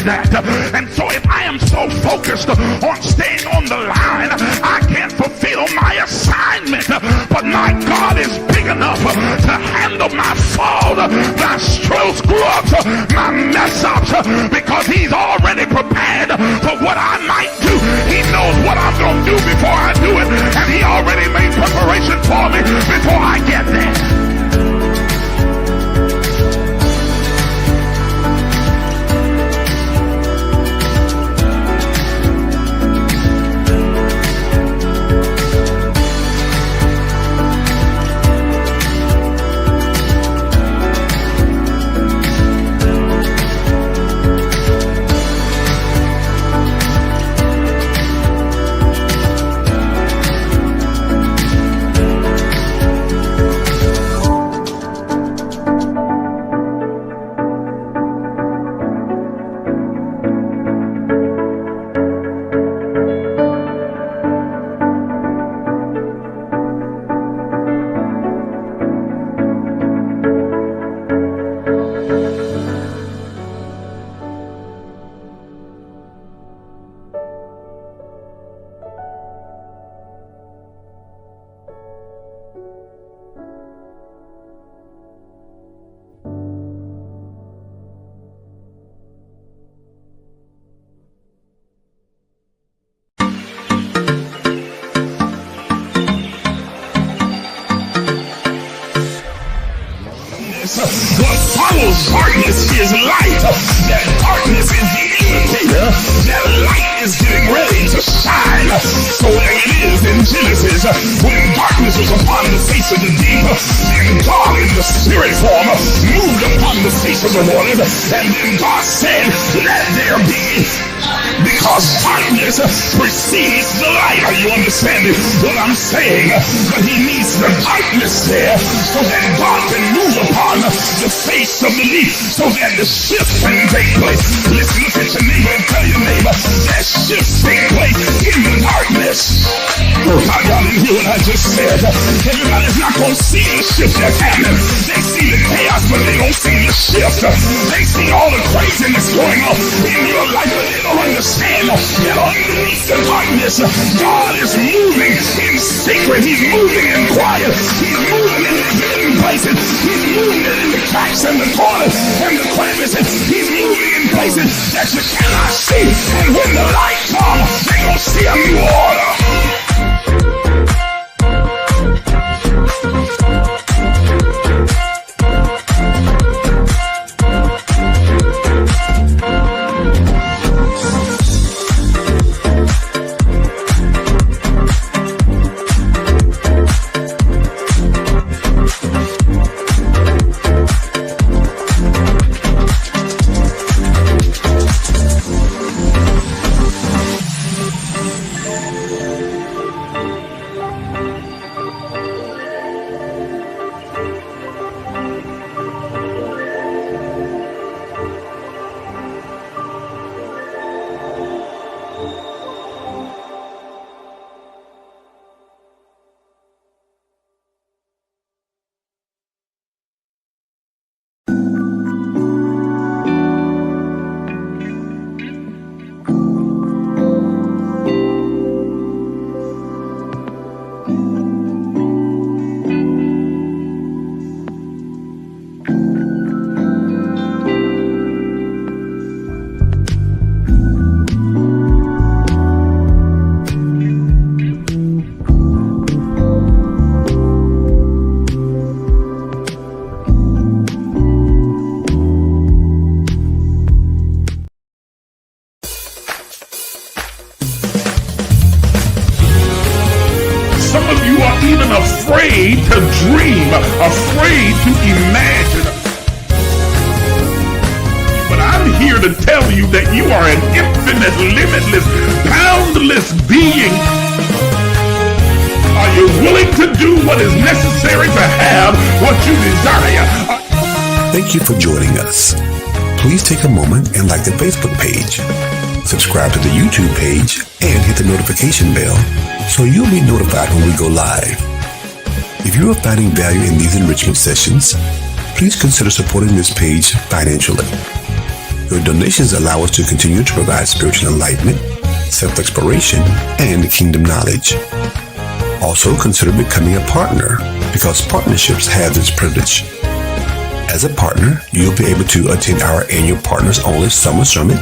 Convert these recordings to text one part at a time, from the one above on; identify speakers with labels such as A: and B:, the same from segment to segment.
A: that. And so if I am so focused on staying on the line, I can't fulfill my assignment. But my God is big enough to handle my fault, my strokes, screw-ups, my mess-ups, because he's already prepared for what I might do. He knows what I'm going to do before I do it, and he already made preparation for me before I get there. What follows darkness is light. That darkness is the indicator that light is getting ready to shine. So there it is in Genesis, when darkness was upon the face of the deep, and God in the spirit form moved upon the face of the waters, and then God said, let there be. Because darkness precedes the light. Are you understanding what I'm saying? But he needs the darkness there so that God can move upon the face of the deep, so that the shift can take place. Listen, look at your neighbor and tell your neighbor that shift take place in the darkness. Oh God, y'all didn't hear what I just said. Everybody's not going to see the shift that's happening. They see the chaos, but they don't see the shift. They see all the craziness going on in your life, but they don't understand that underneath the darkness, God is moving in secret. He's moving in quiet. He's moving in the hidden places. He's moving in the cracks and the corners and the crevices. He's moving in places that you cannot see. And when the light comes, they're going to see a new order. Afraid to dream, afraid to imagine. But I'm here to tell you that you are an infinite, limitless, boundless being. Are you willing to do what is necessary to have what you desire?
B: Thank you for joining us. Please take a moment and like the Facebook page. Subscribe to the YouTube page and hit the notification bell so you'll be notified when we go live. If you are finding value in these enrichment sessions, please consider supporting this page financially. Your donations allow us to continue to provide spiritual enlightenment, self-exploration, and kingdom knowledge. Also, consider becoming a partner because partnerships have this privilege. As a partner, you'll be able to attend our annual Partners Only Summer Summit,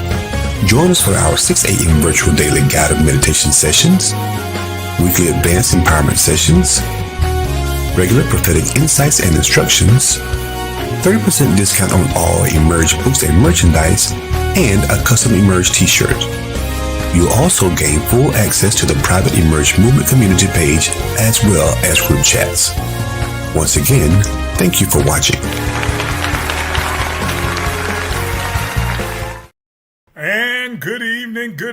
B: join us for our 6 a.m. virtual daily guided meditation sessions, weekly advanced empowerment sessions, regular prophetic insights and instructions, 30% discount on all Emerge books and merchandise, and a custom Emerge t-shirt. You'll also gain full access to the private Emerge movement community page as well as group chats. Once again, thank you for watching.
A: And good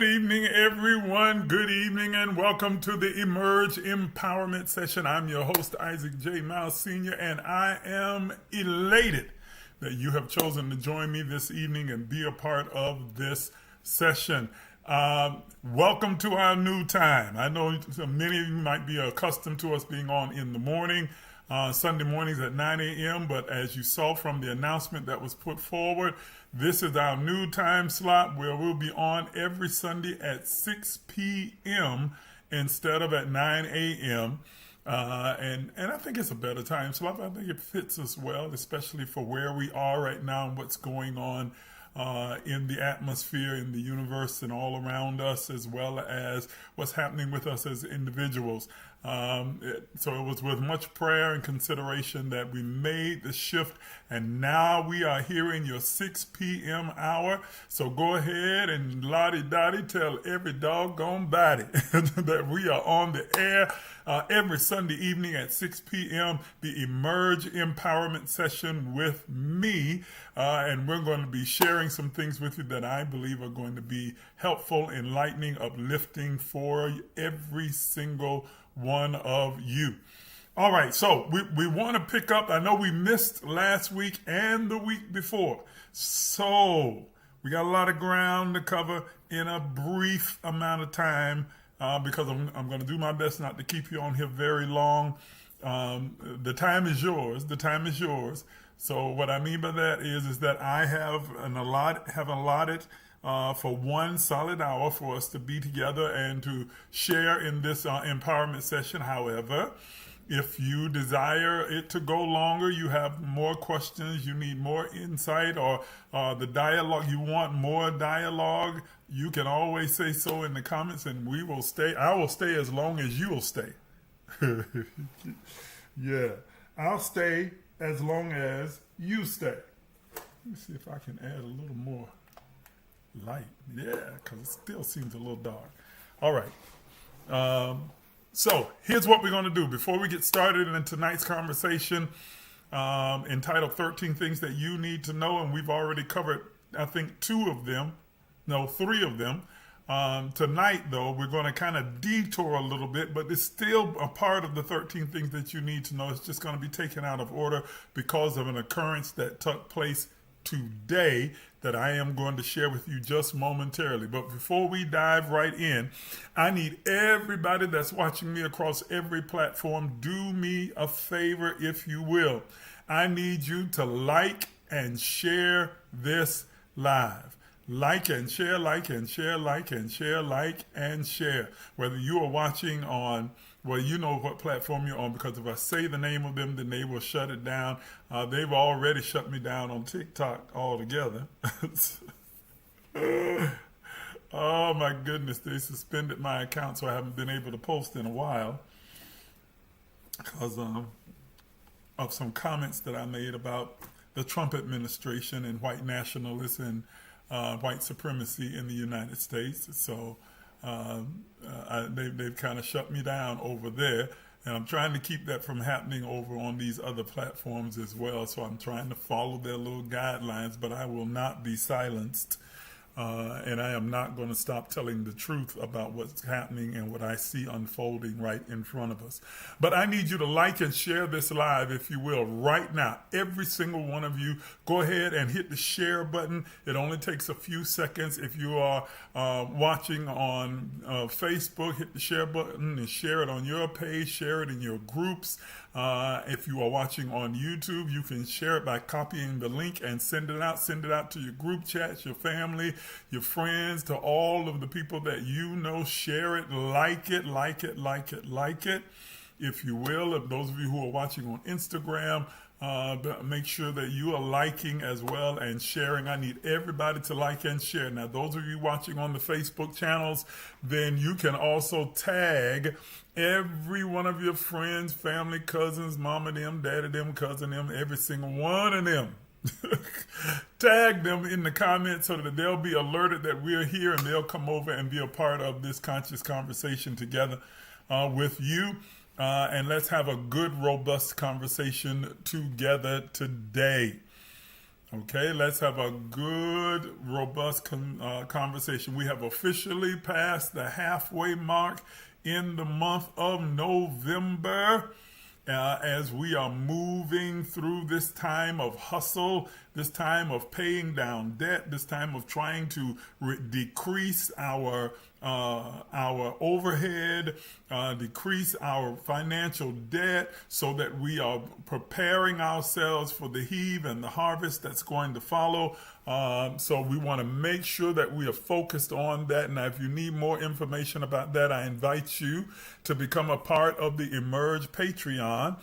A: evening, everyone. Good evening, and welcome to the Emerge Empowerment Session. I'm your host, Isaac J. Miles Sr., and I am elated that you have chosen to join me this evening and be a part of this session. Welcome to our new time. I know many of you might be accustomed to us being on in the morning, Sunday mornings at 9 a.m., but as you saw from the announcement that was put forward, this is our new time slot where we'll be on every Sunday at 6 p.m. instead of at 9 a.m. And I think it's a better time slot. I think it fits us well, especially for where we are right now and what's going on in the atmosphere, in the universe, and all around us, as well as what's happening with us as individuals. So it was with much prayer and consideration that we made the shift, and now we are here in your 6 p.m. hour. So go ahead and lottie-dottie tell every doggone body that we are on the air every Sunday evening at 6 p.m., the Emerge Empowerment Session with me. And we're going to be sharing some things with you that I believe are going to be helpful, enlightening, uplifting for every single one of you. All right, so we want to pick up. I know we missed last week and the week before. So we got a lot of ground to cover in a brief amount of time because I'm going to do my best not to keep you on here very long. The time is yours. The time is yours. So what I mean by that is that I have allotted for 1 solid hour for us to be together and to share in this empowerment session. However, if you desire it to go longer, you have more questions, you need more insight, or the dialogue, you want more dialogue, you can always say so in the comments, and we will stay. I will stay as long as you will stay. Yeah, I'll stay as long as you stay. Let me see if I can add a little more light. Yeah, because it still seems a little dark. All right. So here's what we're going to do. Before we get started in tonight's conversation entitled 13 Things That You Need to Know, and we've already covered, I think, 3 of them. Tonight, though, we're going to kind of detour a little bit, but it's still a part of the 13 things that you need to know. It's just going to be taken out of order because of an occurrence that took place today that I am going to share with you just momentarily. But before we dive right in, I need everybody that's watching me across every platform, do me a favor if you will. I need you to like and share this live. Like and share, like and share, like and share, like and share. Whether you are watching on, well, you know what platform you're on, because if I say the name of them, then they will shut it down. They've already shut me down on TikTok altogether. Oh my goodness, they suspended my account, so I haven't been able to post in a while because of some comments that I made about the Trump administration and white nationalists and white supremacy in the United States. So they've kind of shut me down over there, and I'm trying to keep that from happening over on these other platforms as well. So I'm trying to follow their little guidelines, but I will not be silenced. And I am not going to stop telling the truth about what's happening and what I see unfolding right in front of us. But I need you to like and share this live, if you will, right now. Every single one of you, go ahead and hit the share button. It only takes a few seconds. If you are watching on Facebook, hit the share button and share it on your page, share it in your groups. If you are watching on YouTube, you can share it by copying the link and send it out. Send it out to your group chats, your family, your friends, to all of the people that you know. Share it, like it, like it, like it, like it, if you will. If those of you who are watching on Instagram, make sure that you are liking as well and sharing. I need everybody to like and share. Now, those of you watching on the Facebook channels, then you can also tag every one of your friends, family, cousins, mama them, daddy them, cousin them, every single one of them. Tag them in the comments so that they'll be alerted that we're here, and they'll come over and be a part of this conscious conversation together with you. And let's have a good, robust conversation together today. Okay, let's have a good, robust conversation. We have officially passed the halfway mark in the month of November. As we are moving through this time of hustle, this time of paying down debt, this time of trying to decrease our overhead, decrease our financial debt, so that we are preparing ourselves for the heave and the harvest that's going to follow. So we want to make sure that we are focused on that. Now, if you need more information about that, I invite you to become a part of the Emerge Patreon.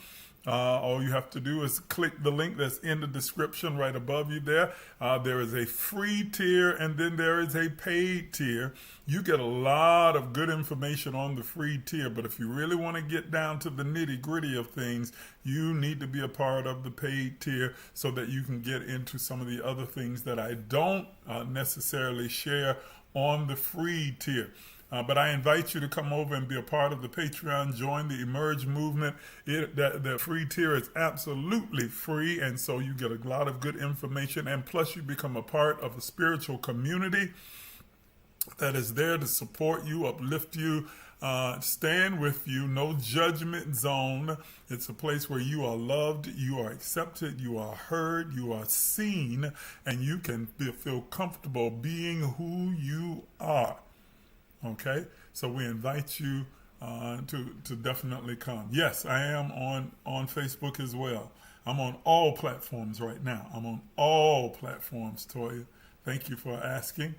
A: All you have to do is click the link that's in the description right above you there. There is a free tier, and then there is a paid tier. You get a lot of good information on the free tier, but if you really want to get down to the nitty-gritty of things, you need to be a part of the paid tier so that you can get into some of the other things that I don't necessarily share on the free tier. But I invite you to come over and be a part of the Patreon, join the Emerge movement. The free tier is absolutely free, and so you get a lot of good information, and plus you become a part of a spiritual community that is there to support you, uplift you, stand with you. No judgment zone. It's a place where you are loved, you are accepted, you are heard, you are seen, and you can feel comfortable being who you are. Okay, so we invite you to definitely come. Yes, I am on Facebook as well. I'm on all platforms right now. I'm on all platforms, Toya. Thank you for asking.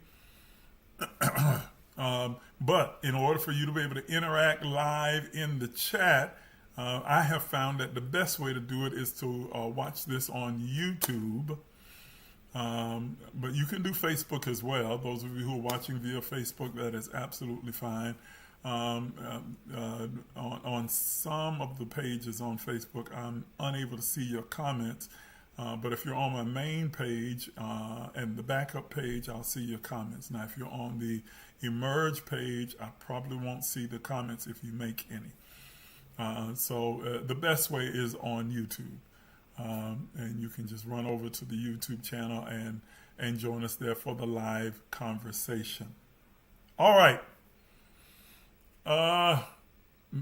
A: But in order for you to be able to interact live in the chat, I have found that the best way to do it is to watch this on YouTube. But you can do Facebook as well. Those of you who are watching via Facebook, that is absolutely fine. On some of the pages on Facebook, I'm unable to see your comments. But if you're on my main page and the backup page, I'll see your comments. Now, if you're on the Emerge page, I probably won't see the comments if you make any. So the best way is on YouTube. And you can just run over to the YouTube channel and join us there for the live conversation. All right.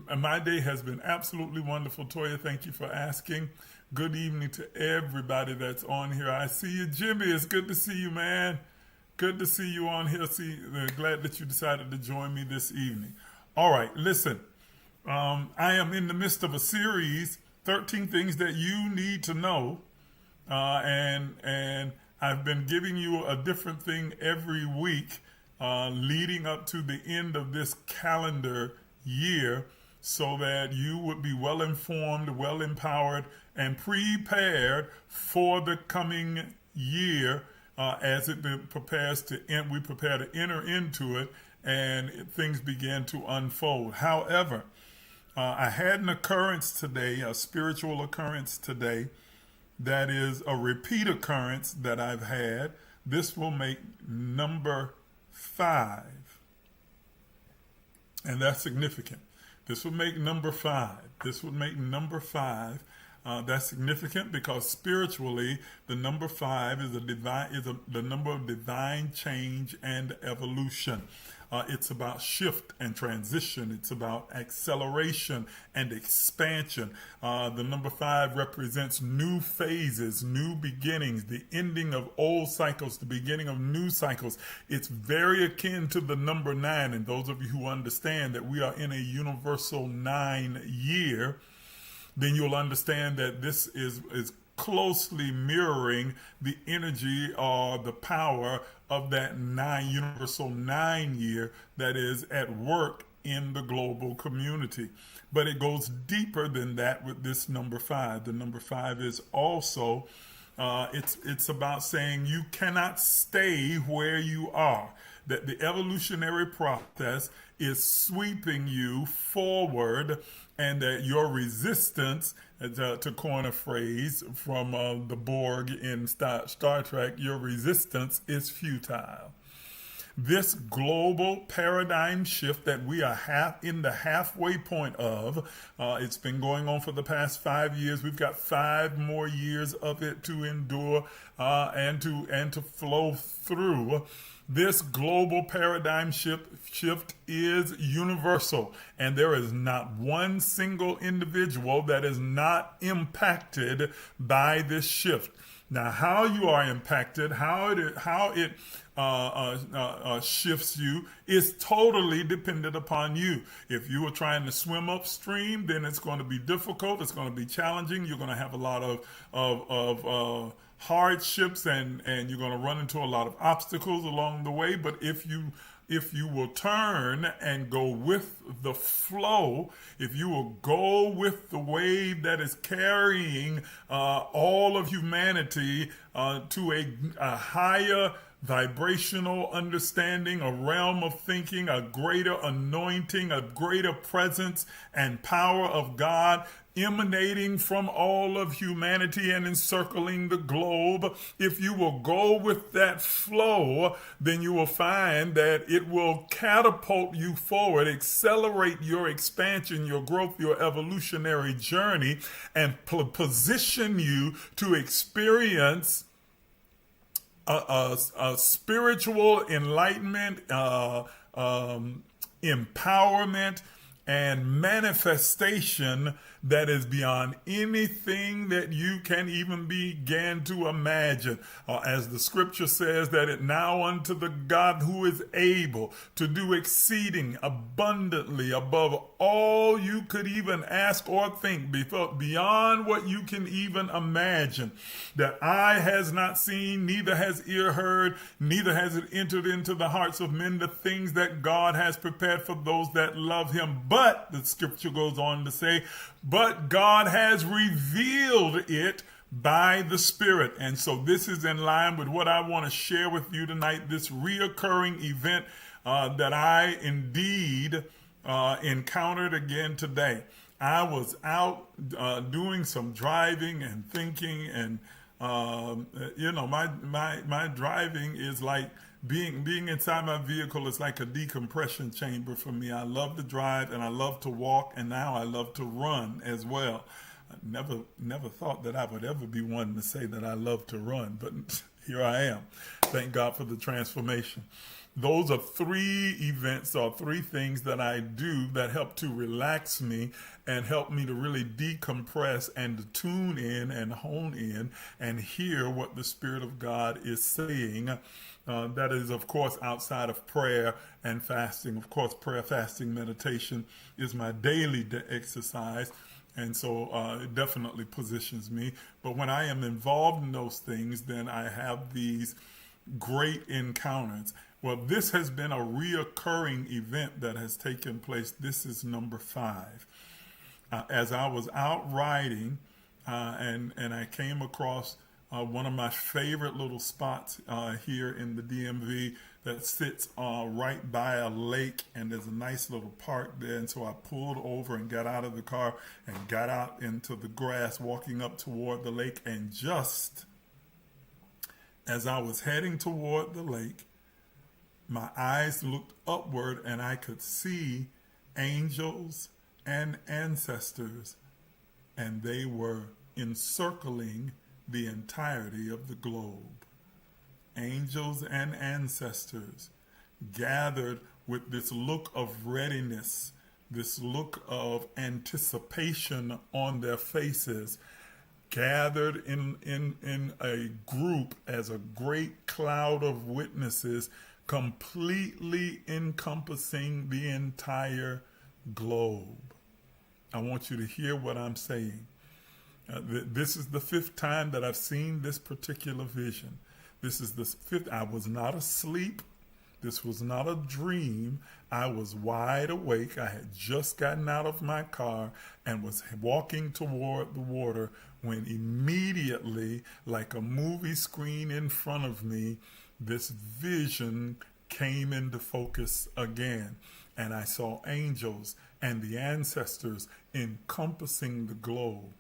A: My day has been absolutely wonderful, Toya. Thank you for asking. Good evening to everybody that's on here. I see you, Jimmy. It's good to see you, man. Good to see you on here. Glad that you decided to join me this evening. All right, listen. I am in the midst of a series, 13 things that you need to know, and I've been giving you a different thing every week leading up to the end of this calendar year, so that you would be well informed, well empowered, and prepared for the coming year as it prepares to end. We prepare to enter into it, and things begin to unfold. However, I had an occurrence today, a spiritual occurrence today, that is a repeat occurrence that I've had. This will make number 5. And that's significant. This would make number 5. This would make number 5. That's significant because spiritually, the number 5 is the number of divine change and evolution. It's about shift and transition. It's about acceleration and expansion. The number 5 represents new phases, new beginnings, the ending of old cycles, the beginning of new cycles. It's very akin to the number 9. And those of you who understand that we are in a universal 9 year, then you'll understand that this is closely mirroring the energy or the power of that universal 9 year that is at work in the global community. But it goes deeper than that with this number 5. The number 5 is also it's about saying you cannot stay where you are, that the evolutionary process is sweeping you forward, and that your resistance, to coin a phrase from the Borg in Star Trek, your resistance is futile. This global paradigm shift that we are in the halfway point of, it's been going on for the past 5 years. We've got 5 more years of it to endure and to flow through. This global paradigm shift is universal, and there is not one single individual that is not impacted by this shift. Now, how you are impacted, how it shifts you is totally dependent upon you. If you are trying to swim upstream, then it's going to be difficult. It's going to be challenging. You're going to have a lot of hardships, and you're going to run into a lot of obstacles along the way. But if you will turn and go with the flow, if you will go with the wave that is carrying all of humanity to a higher vibrational understanding, a realm of thinking, a greater anointing, a greater presence and power of God emanating from all of humanity and encircling the globe. If you will go with that flow, then you will find that it will catapult you forward, accelerate your expansion, your growth, your evolutionary journey, and position you to experience a spiritual enlightenment, empowerment, and manifestation that is beyond anything that you can even begin to imagine. As the scripture says, that it now unto the God who is able to do exceeding abundantly above all you could even ask or think, beyond what you can even imagine, that eye has not seen, neither has ear heard, neither has it entered into the hearts of men, the things that God has prepared for those that love him. But the scripture goes on to say, but God has revealed it by the Spirit. And so this is in line with what I want to share with you tonight, this reoccurring event that I indeed encountered again today. I was out doing some driving and thinking, and my driving is like being inside my vehicle is like a decompression chamber for me. I love to drive, and I love to walk, and now I love to run as well. I never thought that I would ever be one to say that I love to run, but here I am. Thank God for the transformation. Those are 3 events or 3 things that I do that help to relax me and help me to really decompress and to tune in and hone in and hear what the Spirit of God is saying. That is, of course, outside of prayer and fasting. Of course, prayer, fasting, meditation is my daily exercise. And so it definitely positions me. But when I am involved in those things, then I have these great encounters. Well, this has been a reoccurring event that has taken place. This is number 5. As I was out riding and I came across one of my favorite little spots here in the DMV that sits right by a lake, and there's a nice little park there. And so I pulled over and got out of the car and got out into the grass, walking up toward the lake. And just as I was heading toward the lake, my eyes looked upward and I could see angels and ancestors, and they were encircling the entirety of the globe. Angels and ancestors gathered with this look of readiness, this look of anticipation on their faces, gathered in a group as a great cloud of witnesses, completely encompassing the entire globe. I want you to hear what I'm saying. This is the fifth time that I've seen this particular vision. This is the fifth. I was not asleep. This was not a dream. I was wide awake. I had just gotten out of my car and was walking toward the water when immediately, like a movie screen in front of me, this vision came into focus again. And I saw angels and the ancestors encompassing the globe.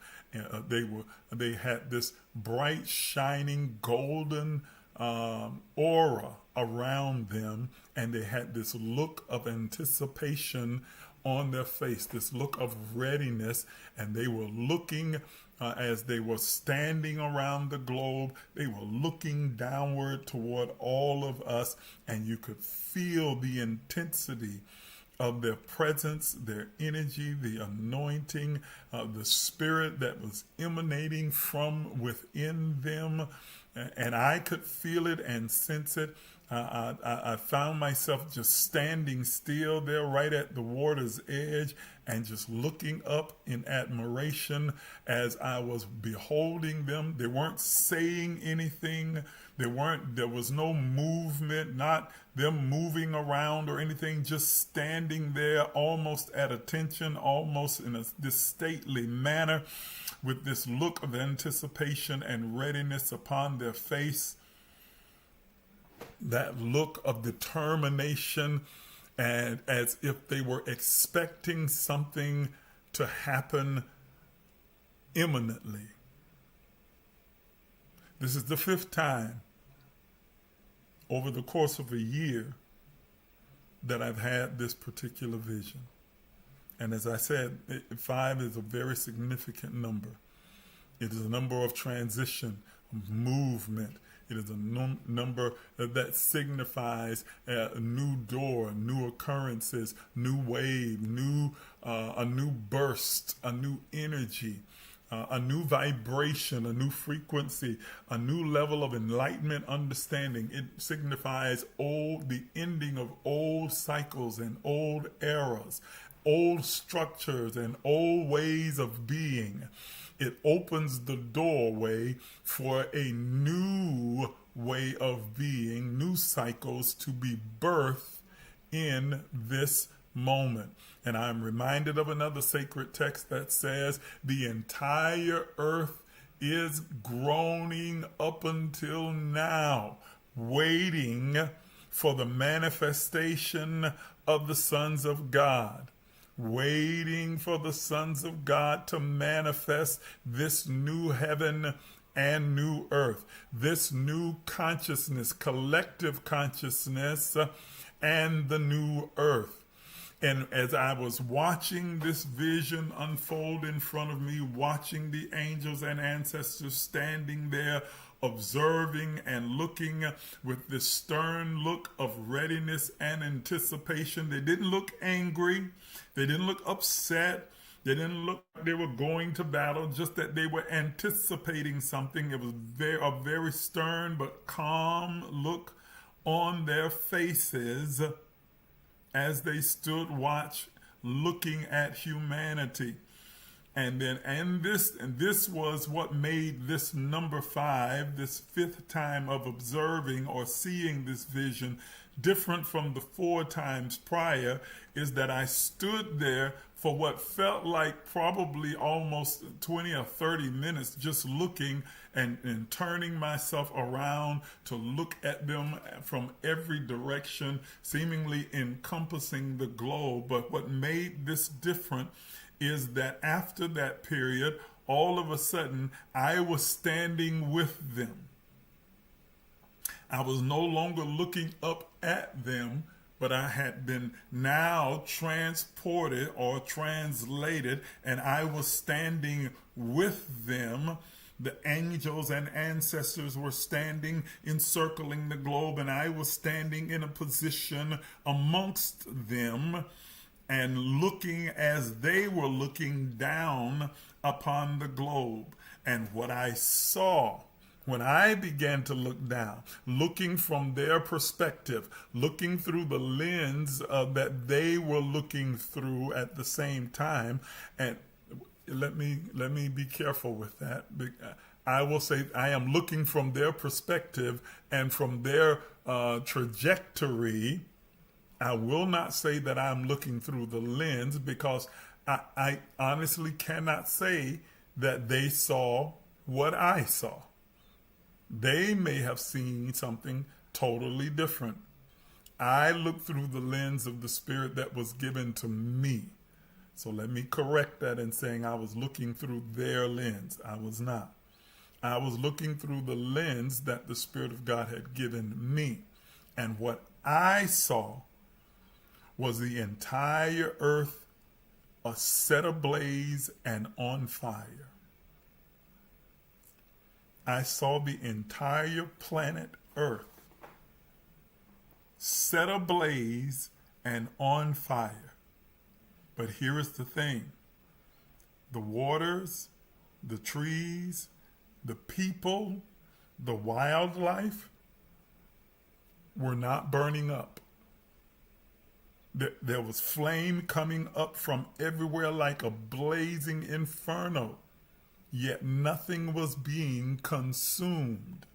A: They had this bright, shining, golden aura around them, and they had this look of anticipation on their face, this look of readiness, and they were looking as they were standing around the globe. They were looking downward toward all of us, and you could feel the intensity of their presence, their energy, the anointing, the spirit that was emanating from within them. And I could feel it and sense it. I found myself just standing still there right at the water's edge and just looking up in admiration as I was beholding them. They weren't saying anything. There was no movement, not them moving around or anything, just standing there almost at attention, almost in this stately manner, with this look of anticipation and readiness upon their face, that look of determination, and as if they were expecting something to happen imminently. This is the fifth time over the course of a year that I've had this particular vision. And as I said, 5 is a very significant number. It is a number of transition, of movement. It is a number that signifies a new door, new occurrences, new wave, a new burst, a new energy, a new vibration, a new frequency, a new level of enlightenment understanding. It signifies the ending of old cycles and old eras, old structures and old ways of being. It opens the doorway for a new way of being, new cycles to be birthed in this moment. And I'm reminded of another sacred text that says the entire earth is groaning up until now, waiting for the manifestation of the sons of God. Waiting for the sons of God to manifest this new heaven and new earth, this new consciousness, collective consciousness, and the new earth. And as I was watching this vision unfold in front of me, watching the angels and ancestors standing there, observing and looking with this stern look of readiness and anticipation. They didn't look angry. They didn't look upset. They didn't look like they were going to battle, just that they were anticipating something. It was a very stern but calm look on their faces as they stood watch, looking at humanity. And this was what made this number 5, this fifth time of observing or seeing this vision, different from the 4 times prior, is that I stood there for what felt like probably almost 20 or 30 minutes, just looking and turning myself around to look at them from every direction, seemingly encompassing the globe. But what made this different is that after that period, all of a sudden, I was standing with them. I was no longer looking up at them, but I had been now transported or translated, and I was standing with them. The angels and ancestors were standing, encircling the globe, and I was standing in a position amongst them and looking as they were looking down upon the globe. And what I saw When I began to look down, looking from their perspective, looking through the lens that they were looking through at the same time, and let me be careful with that. I will say I am looking from their perspective and from their trajectory. I will not say that I'm looking through the lens, because I honestly cannot say that they saw what I saw. They may have seen something totally different. I looked through the lens of the Spirit that was given to me. So let me correct that in saying I was looking through their lens. I was not. I was looking through the lens that the Spirit of God had given me. And what I saw was the entire earth set ablaze and on fire. I saw the entire planet Earth set ablaze and on fire. But here is the thing. The waters, the trees, the people, the wildlife were not burning up. There was flame coming up from everywhere like a blazing inferno, yet nothing was being consumed.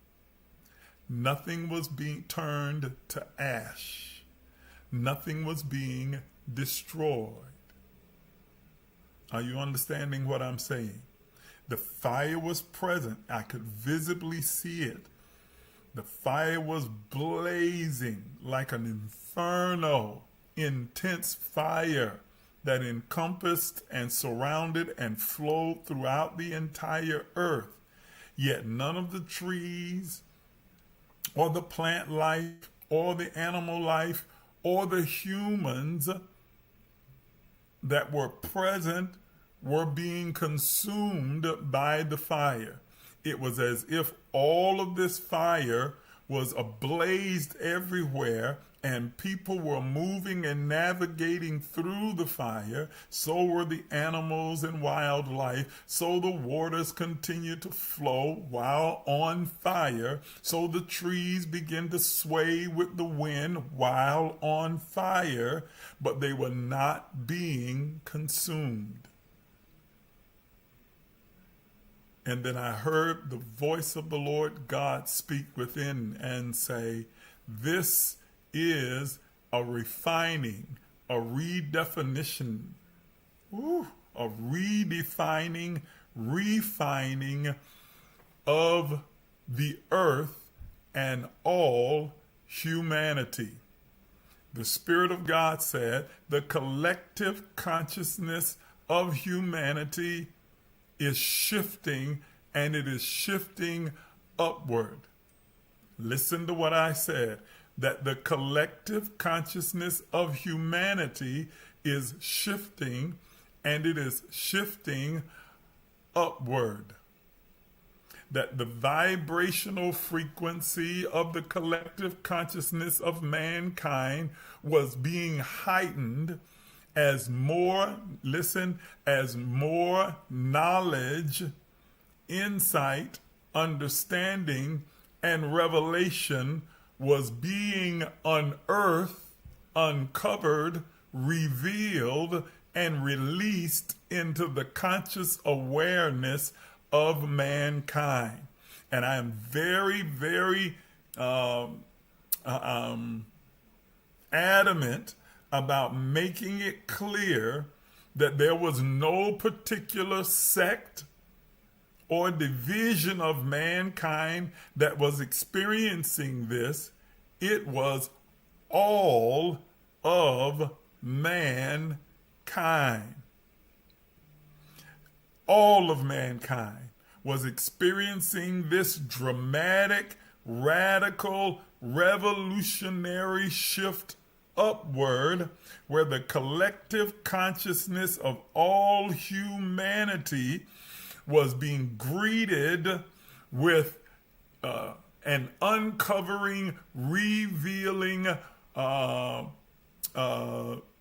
A: Nothing was being turned to ash. Nothing was being destroyed. Are you understanding what I'm saying? The fire was present. I could visibly see it. The fire was blazing like an inferno, intense fire that encompassed and surrounded and flowed throughout the entire earth. Yet none of the trees or the plant life or the animal life or the humans that were present were being consumed by the fire. It was as if all of this fire was ablazed everywhere, and people were moving and navigating through the fire. So were the animals and wildlife. So the waters continued to flow while on fire. So the trees began to sway with the wind while on fire, but they were not being consumed. And then I heard the voice of the Lord God speak within and say, this is a refining, a redefinition, a redefining, refining of the earth and all humanity. The Spirit of God said the collective consciousness of humanity is shifting, and it is shifting upward. Listen to what I said, that the collective consciousness of humanity is shifting, and it is shifting upward. That the vibrational frequency of the collective consciousness of mankind was being heightened as more, as more knowledge, insight, understanding, and revelation was being unearthed, uncovered, revealed, and released into the conscious awareness of mankind. And I am very, very adamant about making it clear that there was no particular sect or division of mankind that was experiencing this. It was all of mankind. All of mankind was experiencing this dramatic, radical, revolutionary shift upward, where the collective consciousness of all humanity was being greeted with an uncovering, revealing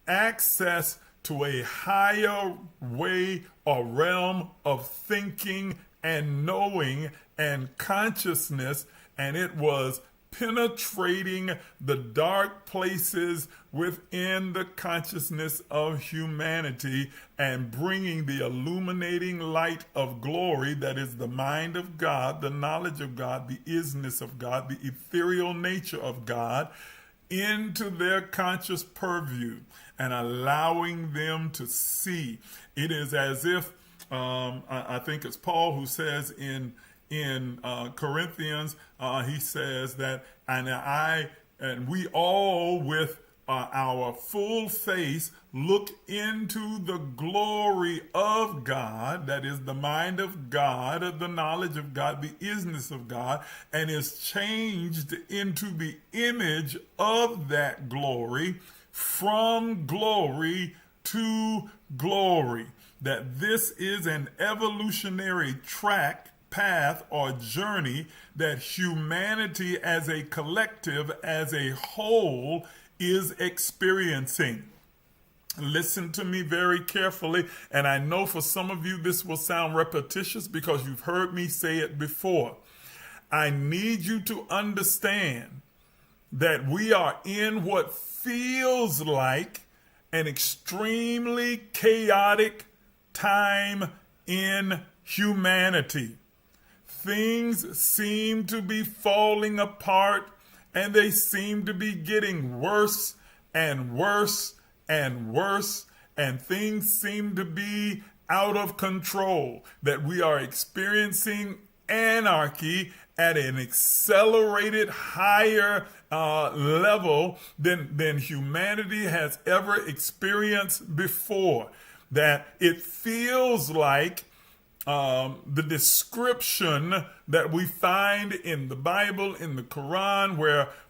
A: access to a higher way or realm of thinking and knowing and consciousness, and it was penetrating the dark places within the consciousness of humanity and bringing the illuminating light of glory, that is the mind of God, the knowledge of God, the isness of God, the ethereal nature of God, into their conscious purview and allowing them to see. It is as if, I think it's Paul who says in Corinthians, he says that, and we all with our full face look into the glory of God, that is the mind of God, the knowledge of God, the isness of God, and is changed into the image of that glory, from glory to glory. That this is an evolutionary path or journey that humanity as a collective, as a whole, is experiencing. Listen to me very carefully, and I know for some of you this will sound repetitious because you've heard me say it before. I need you to understand that we are in what feels like an extremely chaotic time in humanity. Things seem to be falling apart, and they seem to be getting worse and worse and worse, and things seem to be out of control, that we are experiencing anarchy at an accelerated higher level than humanity has ever experienced before. That it feels like the description that we find in the Bible, in the Quran,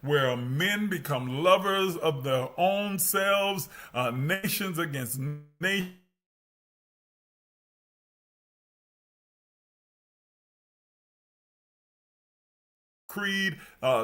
A: where men become lovers of their own selves, nations against nations, creed,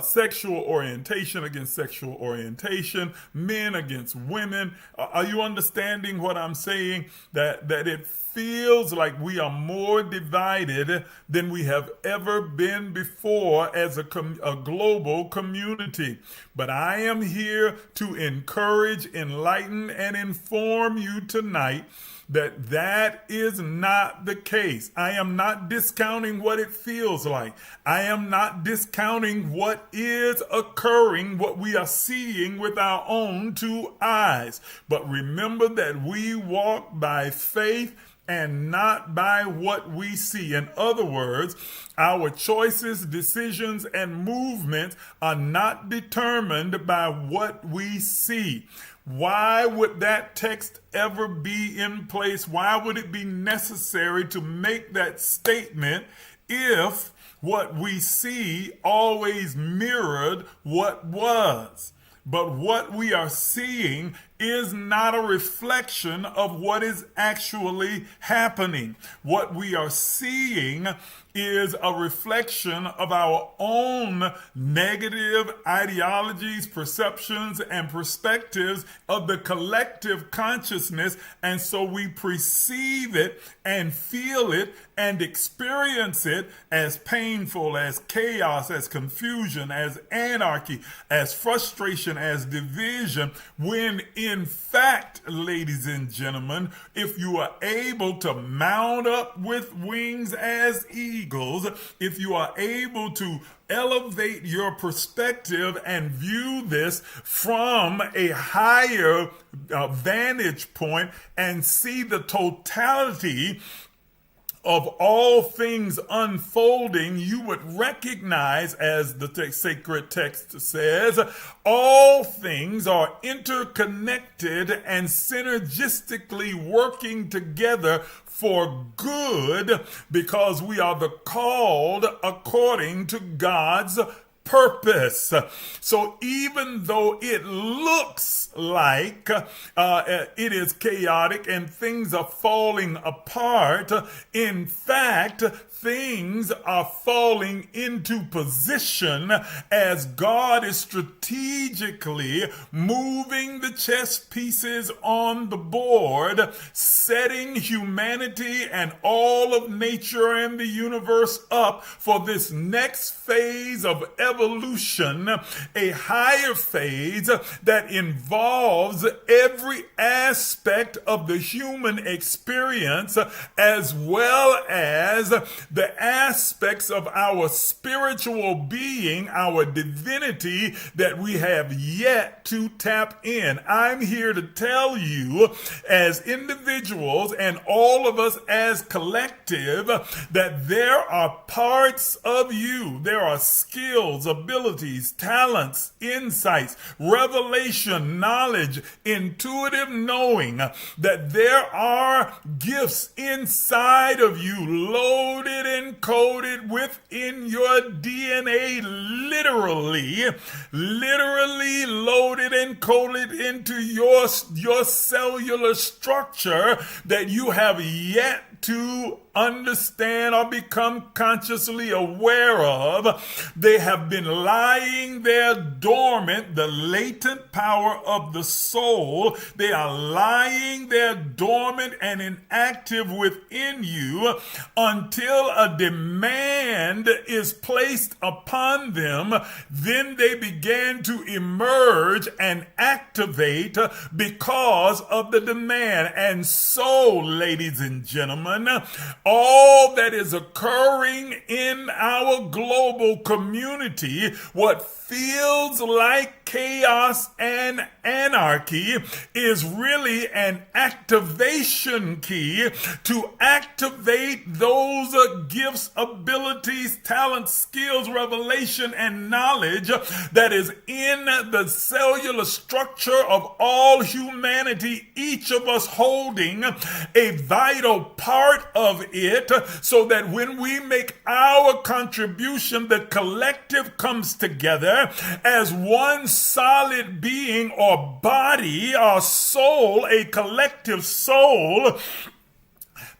A: sexual orientation against sexual orientation, men against women. Are you understanding what I'm saying? That it feels like we are more divided than we have ever been before as a global community. But I am here to encourage, enlighten, and inform you tonight that is not the case. I am not discounting what it feels like. I am not discounting what is occurring, what we are seeing with our own two eyes. But remember that we walk by faith and not by what we see. In other words, our choices, decisions, and movements are not determined by what we see. Why would that text ever be in place? Why would it be necessary to make that statement if what we see always mirrored what was? But what we are seeing is not a reflection of what is actually happening. What we are seeing is a reflection of our own negative ideologies, perceptions, and perspectives of the collective consciousness. And so we perceive it and feel it and experience it as painful, as chaos, as confusion, as anarchy, as frustration, as division, when in fact, ladies and gentlemen, if you are able to mount up with wings as eagles, if you are able to elevate your perspective and view this from a higher vantage point and see the totality of all things unfolding, you would recognize, as the sacred text says, all things are interconnected and synergistically working together for good, because we are the called according to God's purpose. So even though it looks like it is chaotic and things are falling apart. In fact, things are falling into position as God is strategically moving the chess pieces on the board, setting humanity and all of nature and the universe up for this next phase of evolution, a higher phase that involves every aspect of the human experience, as well as the aspects of our spiritual being, our divinity that we have yet to tap in. I'm here to tell you, as individuals and all of us as collective, that there are parts of you, there are skills, abilities, talents, insights, revelation, knowledge, intuitive knowing, that there are gifts inside of you, loaded and coded within your DNA, literally loaded and coded into your cellular structure, that you have yet to understand or become consciously aware of. They have been lying there dormant, the latent power of the soul. They are lying there dormant and inactive within you until a demand is placed upon them. Then they began to emerge and activate because of the demand. And so, ladies and gentlemen, all that is occurring in our global community, what feels like chaos and anarchy, is really an activation key to activate those gifts, abilities, talents, skills, revelation, and knowledge that is in the cellular structure of all humanity, each of us holding a vital part of it, so that when we make our contribution, the collective comes together as one solid being or body or soul, a collective soul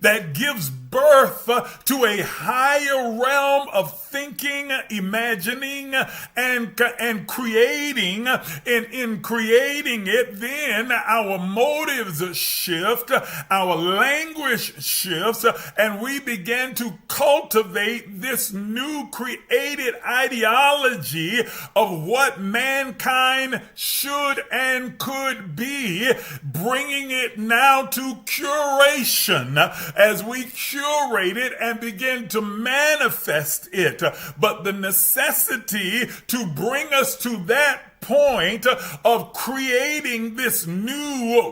A: that gives birth to a higher realm of thinking, imagining, and creating. And in creating it, then our motives shift, our language shifts, and we begin to cultivate this new created ideology of what mankind should and could be, bringing it now to curation as we curate it and begin to manifest it. But the necessity to bring us to that point of creating this new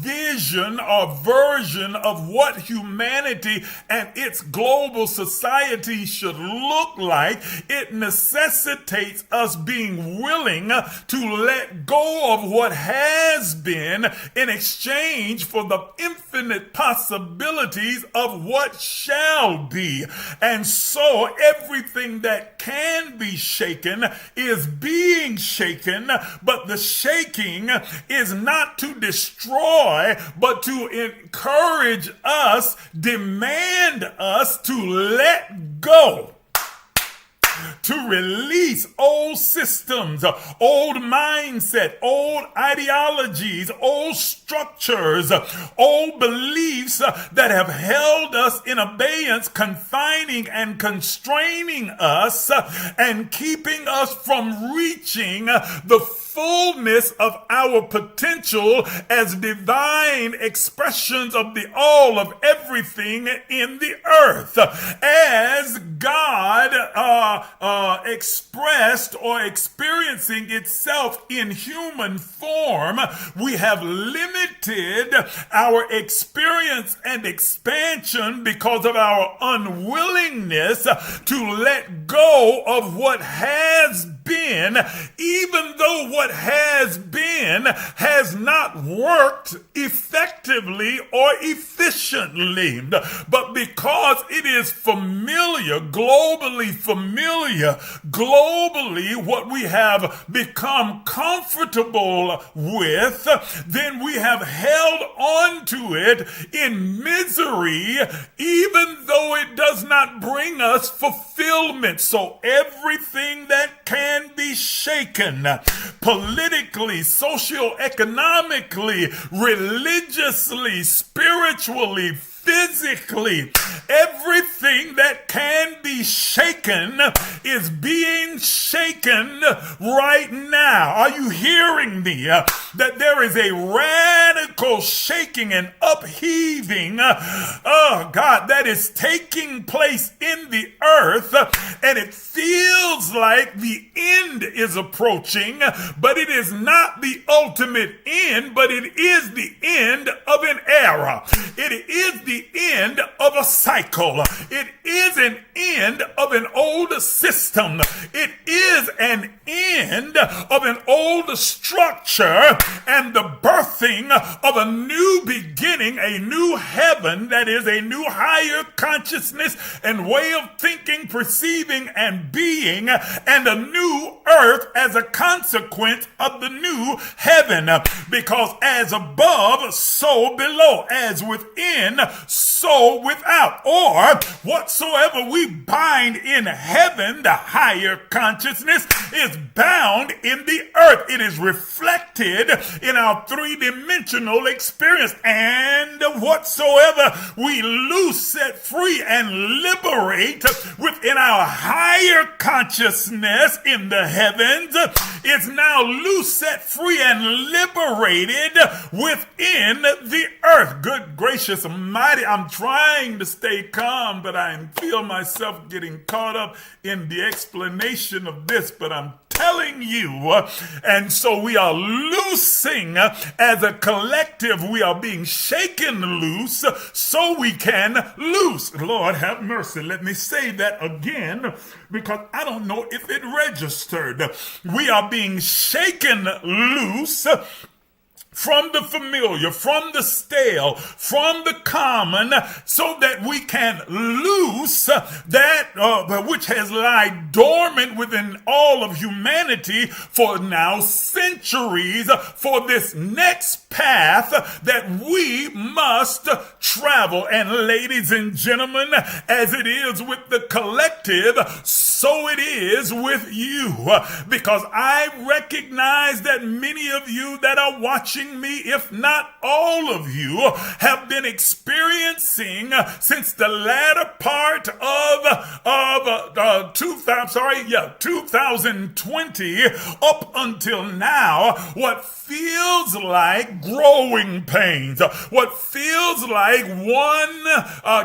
A: vision or version of what humanity and its global society should look like, it necessitates us being willing to let go of what has been in exchange for the infinite possibilities of what shall be. And so everything that can be shaken is being shaken, but the shaking is not to destroy, but to encourage us, demand us to let go, to release old systems, old mindset, old ideologies, old structures, old beliefs that have held us in abeyance, confining and constraining us and keeping us from reaching the fullness of our potential as divine expressions of the all of everything in the earth. As God expressed or experiencing itself in human form, we have limited our experience and expansion because of our unwillingness to let go of what has been been, even though what has been has not worked effectively or efficiently, but because it is familiar, globally what we have become comfortable with, then we have held on to it in misery, even though it does not bring us fulfillment. So everything that can be shaken, politically, socioeconomically, religiously, spiritually, physically, everything that can be shaken is being shaken right now. Are you hearing me? That there is a radical shaking and upheaving, that is taking place in the earth, and it feels like the end is approaching, but it is not the ultimate end, but it is the end of an era. It is the end of a cycle. It is an end of an old system. It is an end of an old structure and the birthing of a new beginning, a new heaven, that is a new higher consciousness and way of thinking, perceiving, and being, and a new earth as a consequence of the new heaven. Because as above, so below, as within, so without. Or whatsoever we bind in heaven, the higher consciousness, is bound in the earth. It is reflected in our three-dimensional experience. And whatsoever we loose, set free, and liberate within our higher consciousness in the heavens is now loose, set free, and liberated within the earth. Good gracious almighty, I'm trying to stay calm, but I feel myself getting caught up in the explanation of this, but I'm telling you, and so we are loosing as a collective. We are being shaken loose so we can loose. Lord have mercy. Let me say that again, because I don't know if it registered. We are being shaken loose from the familiar, from the stale, from the common, so that we can loose that which has lied dormant within all of humanity for now centuries, for this next path that we must travel. And ladies and gentlemen, as it is with the collective, so it is with you, because I recognize that many of you that are watching me, if not all of you, have been experiencing since the latter part of 2020 up until now, what feels like growing pains, what feels like one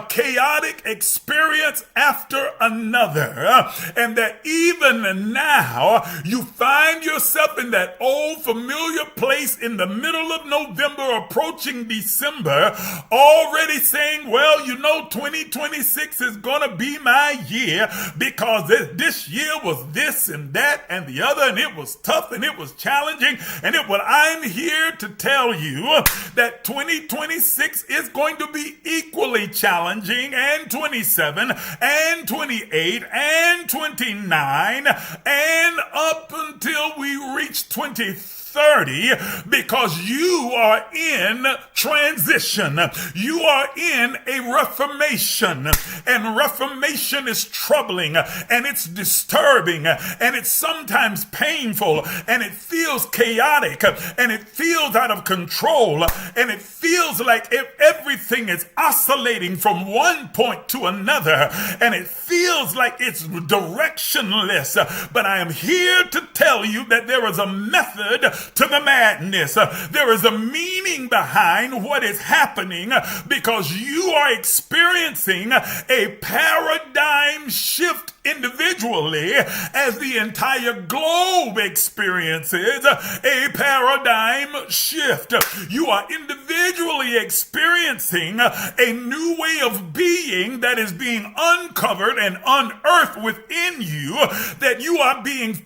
A: chaotic experience after another, and that even now you find yourself in that old familiar place in the middle of November, approaching December, already saying, well, 2026 is gonna be my year, because this year was this and that and the other, and it was tough and it was challenging, and I'm here to tell you that 2026 is going to be equally challenging, and 27 and 28 and 29 and up until we reach 2030, because you are in transition. You are in a reformation, and reformation is troubling, and it's disturbing, and it's sometimes painful, and it feels chaotic, and it feels out of control, and it feels like everything is oscillating from one point to another, and it feels like it's directionless. But I am here to tell you that there is a method to the madness. There is a meaning behind what is happening, because you are experiencing a paradigm shift individually, as the entire globe experiences a paradigm shift. You are individually experiencing a new way of being that is being uncovered and unearthed within you, that you are being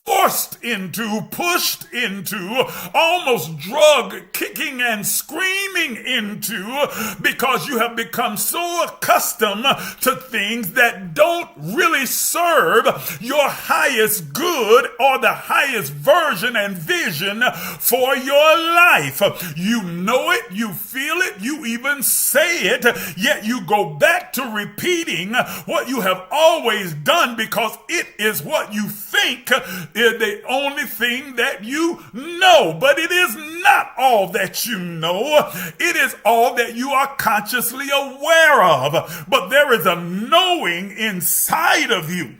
A: forced into, pushed into, almost drug kicking and screaming into, because you have become so accustomed to things that don't really serve your highest good or the highest version and vision for your life. You know it, you feel it, you even say it, yet you go back to repeating what you have always done because it is what you think is the only thing that you know. But it is not all that you know. It is all that you are consciously aware of. But there is a knowing inside of you.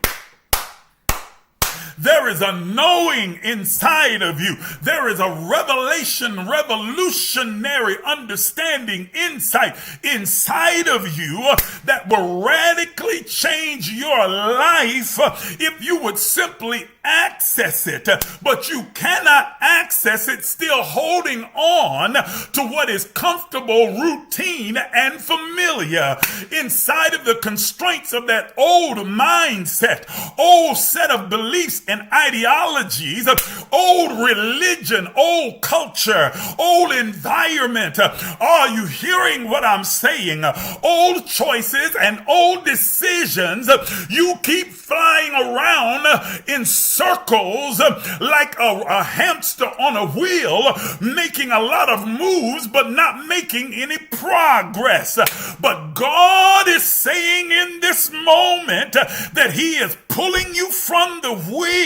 A: There is a knowing inside of you. There is a revolutionary understanding, insight inside of you that will radically change your life if you would simply access it. But you cannot access it still holding on to what is comfortable, routine, and familiar inside of the constraints of that old mindset, old set of beliefs and ideologies, old religion, old culture, old environment. Are you hearing what I'm saying? Old choices and old decisions. You keep flying around in circles like a hamster on a wheel, making a lot of moves but not making any progress. But God is saying in this moment that He is pulling you from the wheel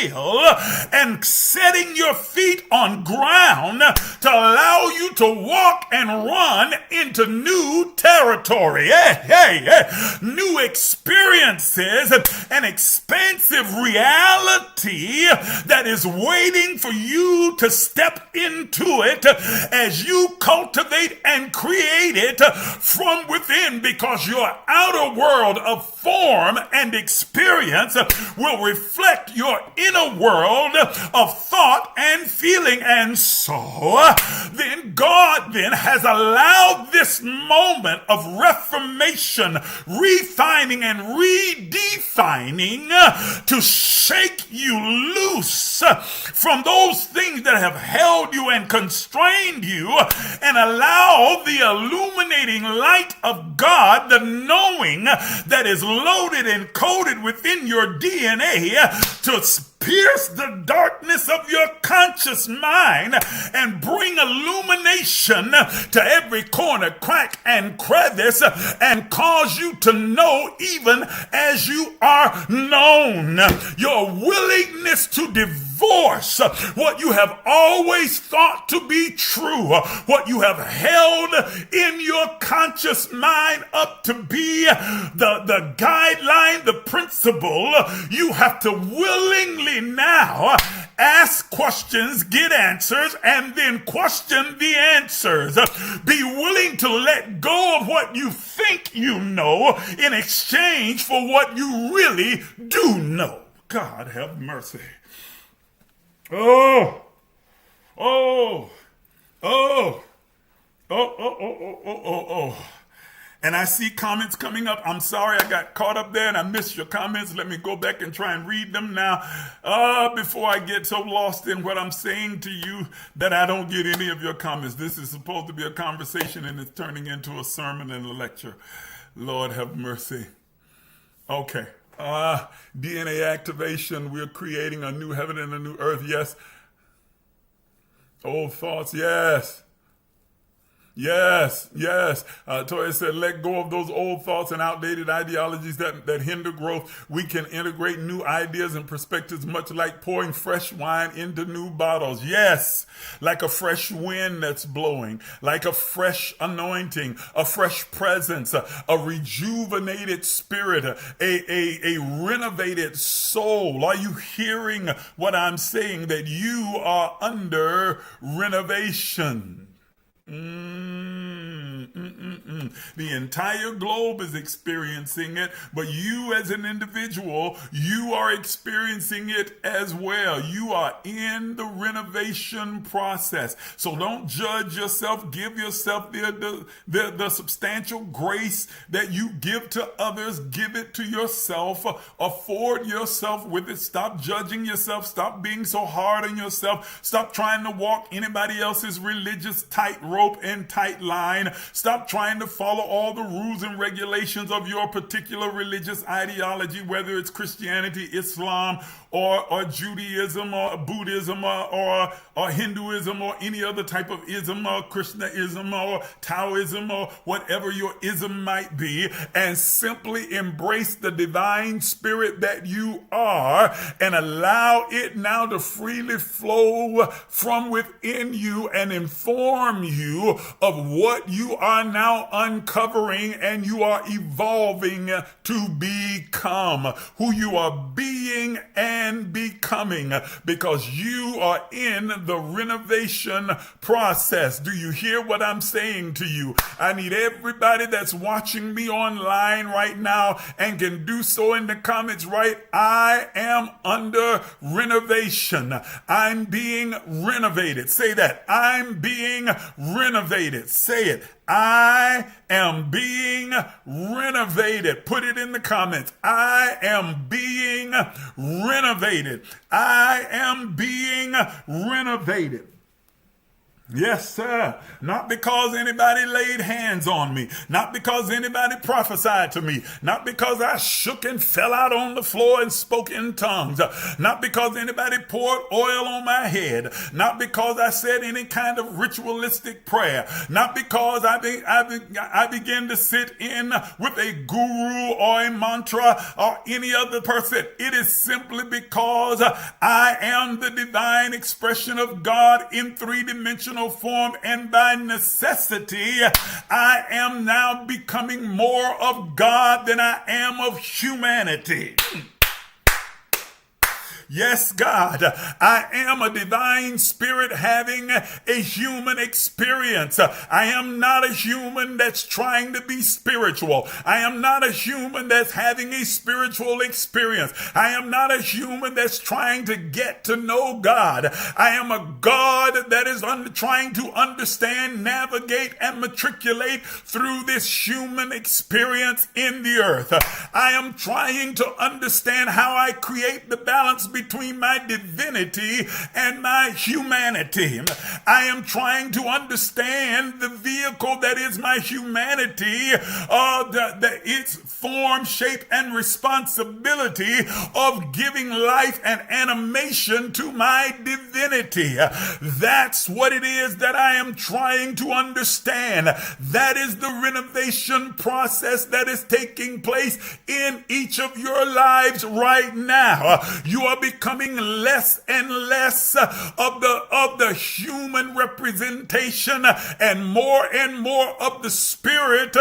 A: and setting your feet on ground to allow you to walk and run into new territory. New experiences, an expansive reality that is waiting for you to step into it as you cultivate and create it from within, because your outer world of form and experience will reflect your inner world of thought and feeling. And so then God then has allowed this moment of reformation, refining and redefining to shake you loose from those things that have held you and constrained you, and allow the illuminating light of God, the knowing that is loaded and coded within your DNA, to pierce the darkness of your conscious mind and bring illumination to every corner, crack, and crevice, and cause you to know even as you are known. Your willingness to divorce what you have always thought to be true, what you have held in your conscious mind up to be the guideline, the principle. You have to willingly now ask questions, get answers, and then question the answers. Be willing to let go of what you think you know in exchange for what you really do know. God have mercy. Oh. And I see comments coming up. I'm sorry I got caught up there and I missed your comments. Let me go back and try and read them now before I get so lost in what I'm saying to you that I don't get any of your comments. This is supposed to be a conversation and it's turning into a sermon and a lecture. Lord have mercy. Okay. DNA activation. We're creating a new heaven and a new earth. Yes. Old thoughts. Yes. Yes. Toya said, let go of those old thoughts and outdated ideologies that hinder growth. We can integrate new ideas and perspectives, much like pouring fresh wine into new bottles. Yes, like a fresh wind that's blowing, like a fresh anointing, a fresh presence, a rejuvenated spirit, a renovated soul. Are you hearing what I'm saying? That you are under renovation. The entire globe is experiencing it, but you as an individual, you are experiencing it as well. You are in the renovation process. So don't judge yourself. Give yourself the substantial grace that you give to others. Give it to yourself. Afford yourself with it. Stop judging yourself. Stop being so hard on yourself. Stop trying to walk anybody else's religious tightrope and tight line. Stop trying to follow all the rules and regulations of your particular religious ideology, whether it's Christianity, Islam, or Judaism, or Buddhism, or Hinduism, or any other type of ism, or Krishnaism, or Taoism, or whatever your ism might be, and simply embrace the divine spirit that you are and allow it now to freely flow from within you and inform you of what you are now uncovering and you are evolving to become, who you are being and becoming, because you are in the renovation process. Do you hear what I'm saying to you? I need everybody that's watching me online right now and can do so in the comments, right? I am under renovation. I'm being renovated. Say that. I'm being renovated. Say it. I am being renovated. Put it in the comments. I am being renovated. I am being renovated. Yes, sir. Not because anybody laid hands on me. Not because anybody prophesied to me. Not because I shook and fell out on the floor and spoke in tongues. Not because anybody poured oil on my head. Not because I said any kind of ritualistic prayer. Not because I began to sit in with a guru or a mantra or any other person. It is simply because I am the divine expression of God in three-dimensional form, and by necessity I am now becoming more of God than I am of humanity. Yes, God, I am a divine spirit having a human experience. I am not a human that's trying to be spiritual. I am not a human that's having a spiritual experience. I am not a human that's trying to get to know God. I am a God that is trying to understand, navigate, and matriculate through this human experience in the earth. I am trying to understand how I create the balance between my divinity and my humanity. I am trying to understand the vehicle that is my humanity, its form, shape, and responsibility of giving life and animation to my divinity. That's what it is that I am trying to understand. That is the renovation process that is taking place in each of your lives right now. You are becoming less and less of the human representation and more of the spirit,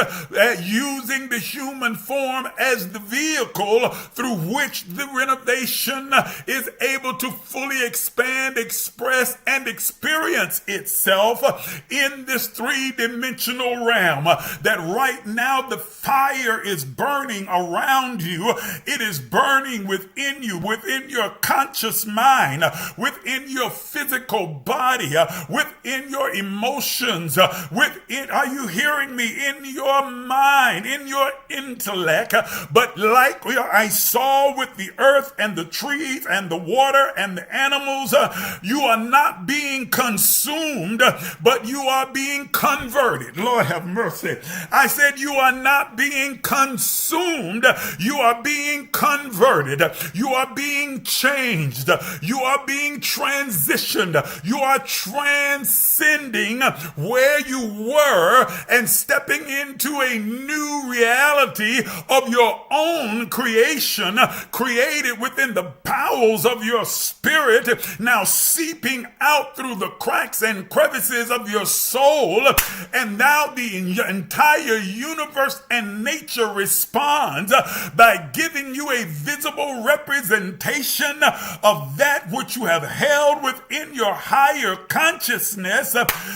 A: using the human form as the vehicle through which the renovation is able to fully expand, express, and experience itself in this three-dimensional realm. That right now the fire is burning around you. It is burning within you, within your conscious mind, within your physical body, within your emotions, are you hearing me? In your mind, in your intellect. But like I saw with the earth and the trees and the water and the animals, you are not being consumed, but you are being converted. Lord have mercy. I said you are not being consumed, you are being converted. You are being changed. You are being transitioned. You are transcending where you were and stepping into a new reality of your own creation, created within the bowels of your spirit, now seeping out through the cracks and crevices of your soul. And now the entire universe and nature responds by giving you a visible representation of that which you have held within your higher consciousness,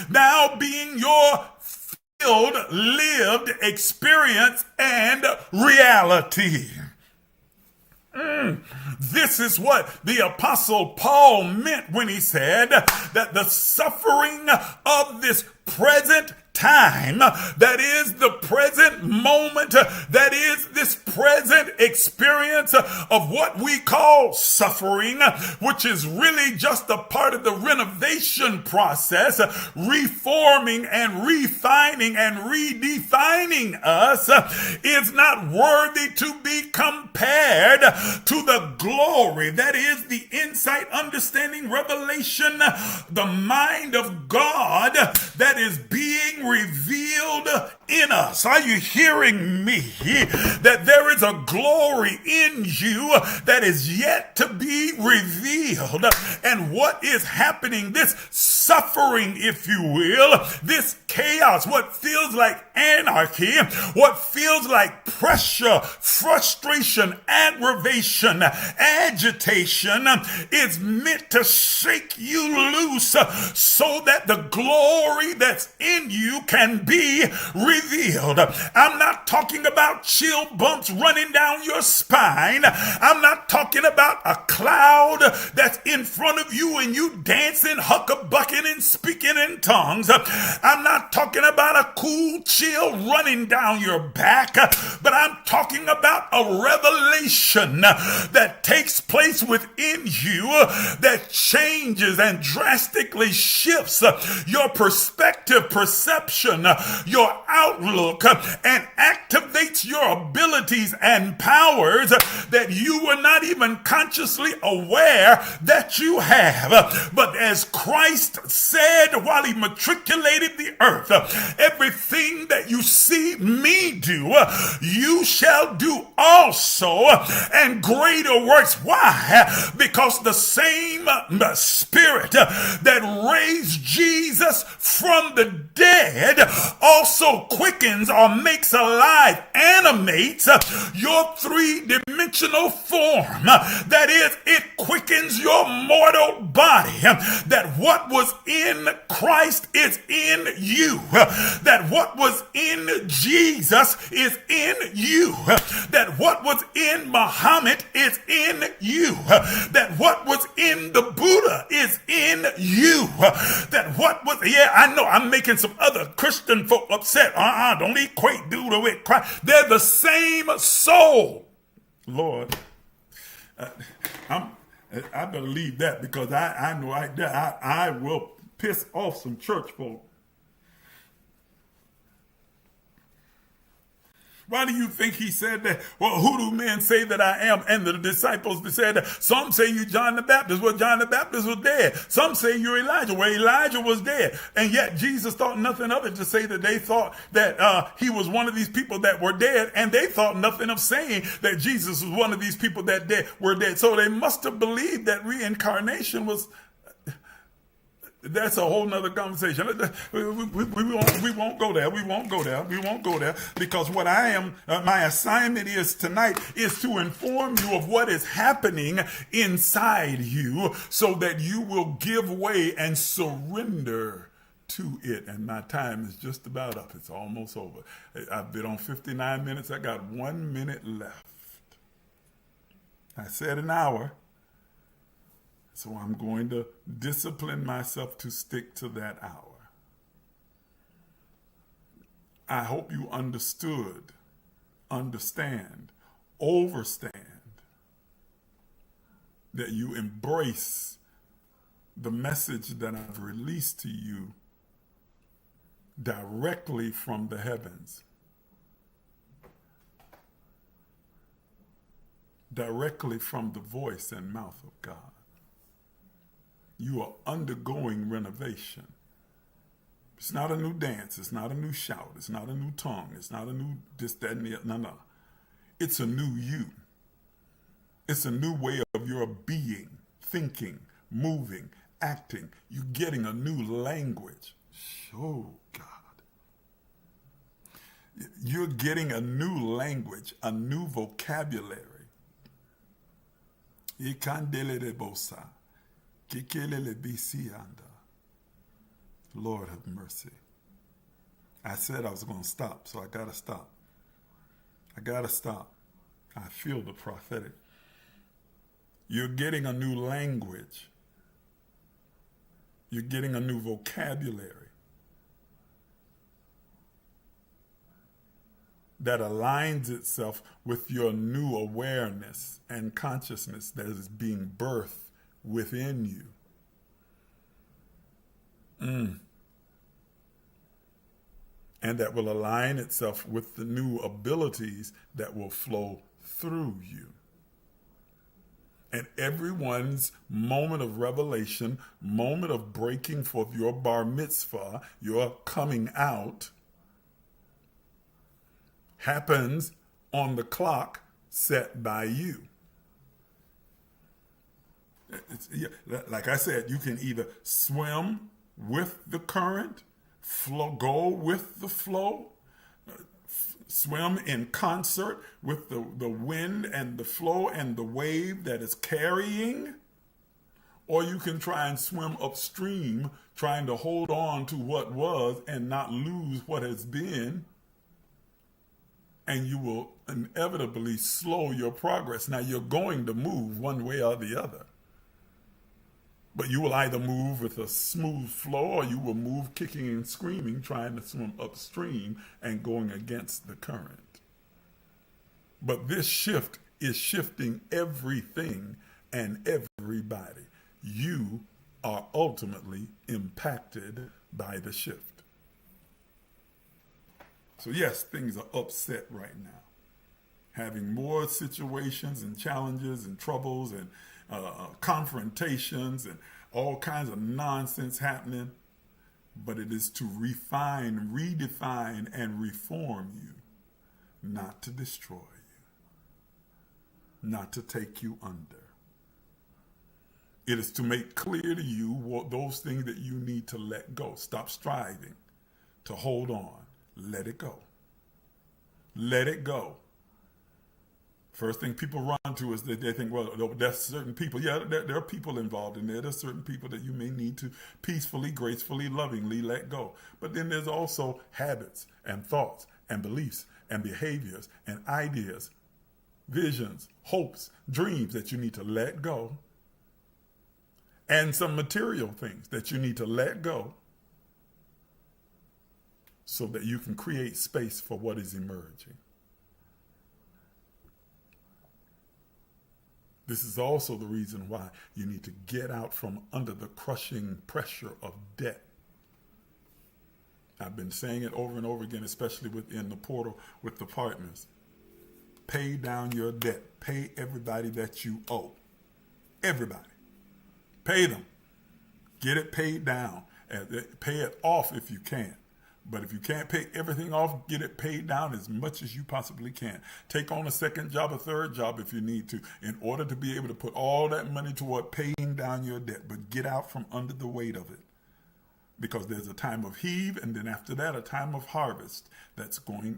A: now being your lived experience and reality. This is what the Apostle Paul meant when he said that the suffering of this present time, that is the present moment, that is this present experience of what we call suffering, which is really just a part of the renovation process, reforming and refining and redefining us, is not worthy to be compared to the glory, that is the insight, understanding, revelation, the mind of God that is being revealed in us. Are you hearing me? That there is a glory in you that is yet to be revealed. And what is happening, this suffering, if you will, this chaos, what feels like anarchy, what feels like pressure, frustration, aggravation, agitation, is meant to shake you loose so that the glory that's in you can be revealed. I'm not talking about chill bumps running down your spine. I'm not talking about a cloud that's in front of you and you dancing, huckabucking and speaking in tongues. I'm not talking about a cool chill running down your back, but I'm talking about a revelation that takes place within you that changes and drastically shifts your perspective, perception, your outlook, and activates your abilities and powers that you were not even consciously aware that you have. But as Christ said while he matriculated the earth, everything that you see me do, you shall do also, and greater works. Why? Because the same Spirit that raised Jesus from the dead also quickens or makes alive, animates your three-dimensional form. That is, it quickens your mortal body. That what was in Christ is in you. That what was in Jesus is in you. That what was in Muhammad is in you. That what was in the Buddha is in you. That what was, yeah, I know I'm making some other Christian folk upset. Don't equate Buddha with Christ. They're the same soul. Lord, I better leave that because I know I will piss off some church folk. Why do you think he said that? Well, who do men say that I am? And the disciples said that. Some say you John the Baptist. Well, John the Baptist was dead. Some say you're Elijah. Well, Elijah was dead. And yet Jesus thought nothing of it to say that they thought that he was one of these people that were dead. And they thought nothing of saying that Jesus was one of these people that were dead. So they must have believed that reincarnation was... That's a whole nother conversation. We won't go there. We won't go there because what I am, my assignment is tonight is to inform you of what is happening inside you so that you will give way and surrender to it. And my time is just about up. It's almost over. I've been on 59 minutes. I got 1 minute left. I said an hour. So I'm going to discipline myself to stick to that hour. I hope you understand, overstand, that you embrace the message that I've released to you directly from the heavens. Directly from the voice and mouth of God. You are undergoing renovation. It's not a new dance. It's not a new shout. It's not a new tongue. It's not a new this, that, and the other. No. It's a new you. It's a new way of your being, thinking, moving, acting. You're getting a new language. Oh, God. You're getting a new language, a new vocabulary. Lord have mercy.
C: I said I was going to stop, so I got to stop. I got to stop. I feel the prophetic. You're getting a new language. You're getting a new vocabulary that aligns itself with your new awareness and consciousness that is being birthed within you. And that will align itself with the new abilities that will flow through you. And everyone's moment of revelation, moment of breaking forth, your bar mitzvah, your coming out, happens on the clock set by you. Like I said, you can either swim with the current, go with the flow, swim in concert with the wind and the flow and the wave that is carrying, or you can try and swim upstream, trying to hold on to what was and not lose what has been, and you will inevitably slow your progress. Now, you're going to move one way or the other, but you will either move with a smooth flow or you will move kicking and screaming, trying to swim upstream and going against the current. But this shift is shifting everything and everybody. You are ultimately impacted by the shift. So yes, things are upset right now. Having more situations and challenges and troubles and confrontations and all kinds of nonsense happening, but it is to refine, redefine, and reform you, not to destroy you, not to take you under. It is to make clear to you what those things that you need to let go. Stop striving to hold on. Let it go. Let it go. First thing people run to is that they think, well, that's certain people. Yeah, there are people involved in there. There's certain people that you may need to peacefully, gracefully, lovingly let go. But then there's also habits and thoughts and beliefs and behaviors and ideas, visions, hopes, dreams that you need to let go. And some material things that you need to let go so that you can create space for what is emerging. This is also the reason why you need to get out from under the crushing pressure of debt. I've been saying it over and over again, especially within the portal with the partners. Pay down your debt. Pay everybody that you owe. Everybody. Pay them. Get it paid down. Pay it off if you can. But if you can't pay everything off, get it paid down as much as you possibly can. Take on a second job, a third job if you need to, in order to be able to put all that money toward paying down your debt. But get out from under the weight of it. Because there's a time of heave, and then after that, a time of harvest that's coming.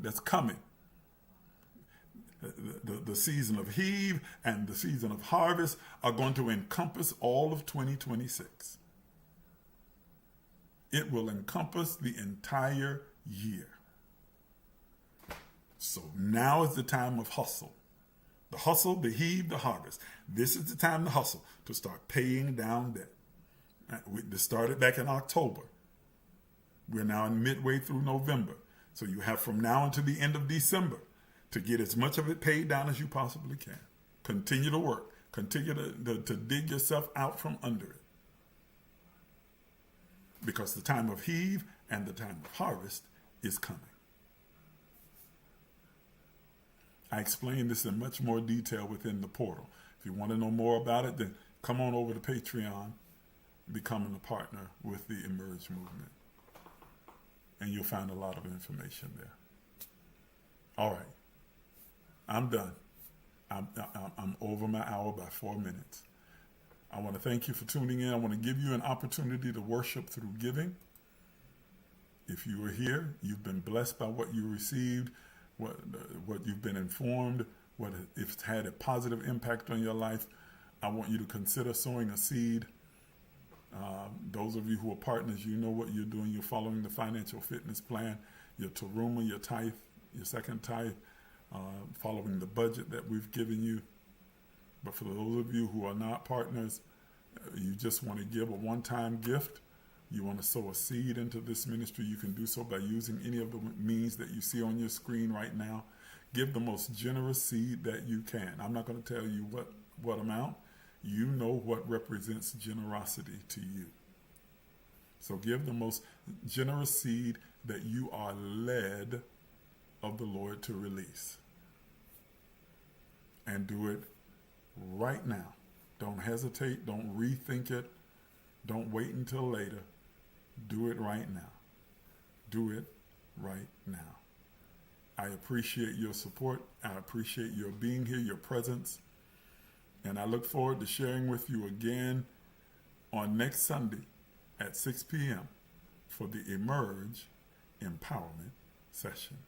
C: The season of heave and the season of harvest are going to encompass all of 2026. It will encompass the entire year. So now is the time of hustle. The hustle, the heave, the harvest. This is the time to hustle, to start paying down debt. This started back in October. We're now midway through November. So you have from now until the end of December to get as much of it paid down as you possibly can. Continue to work. Continue to dig yourself out from under it. Because the time of heave and the time of harvest is coming. I explain this in much more detail within the portal. If you want to know more about it, then come on over to Patreon, becoming a partner with the Emerge movement. And you'll find a lot of information there. All right. I'm done. I'm over my hour by 4 minutes. I want to thank you for tuning in. I want to give you an opportunity to worship through giving. If you are here, you've been blessed by what you received, what you've been informed, if it's had a positive impact on your life. I want you to consider sowing a seed. Those of you who are partners, you know what you're doing. You're following the financial fitness plan. your teruma, your tithe, your second tithe, following the budget that we've given you. But for those of you who are not partners, you just want to give a one-time gift, you want to sow a seed into this ministry, you can do so by using any of the means that you see on your screen right now. Give the most generous seed that you can. I'm not going to tell you what amount. You know what represents generosity to you. So give the most generous seed that you are led of the Lord to release. And do it right now. Don't hesitate. Don't rethink it. Don't wait until later. Do it right now. Do it right now. I appreciate your support. I appreciate your being here, your presence. And I look forward to sharing with you again on next Sunday at 6 p.m. for the Emerge Empowerment Session.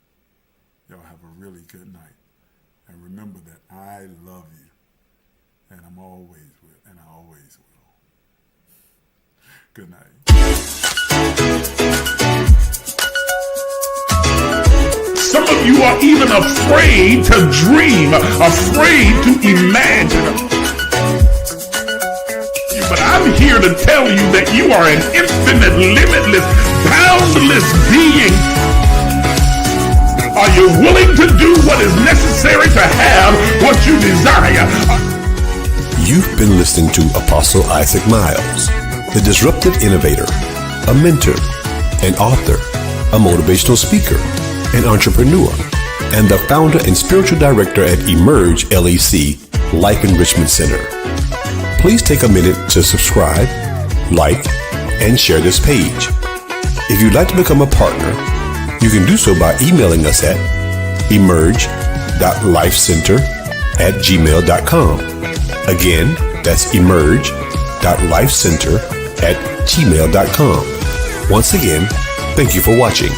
C: Y'all have a really good night. And remember that I love you. And I'm always will, and I always will. Good night.
A: Some of you are even afraid to dream, afraid to imagine. But I'm here to tell you that you are an infinite, limitless, boundless being. Are you willing to do what is necessary to have what you desire?
B: You've been listening to Apostle Isaac Miles, the disruptive innovator, a mentor, an author, a motivational speaker, an entrepreneur, and the founder and spiritual director at emergelec Life Enrichment Center. Please take a minute to subscribe, like, and share this page. If you'd like to become a partner, you can do so by emailing us at emerge.lifecenter@gmail.com. Again, that's emerge.lifecenter@gmail.com. Once again, thank you for watching.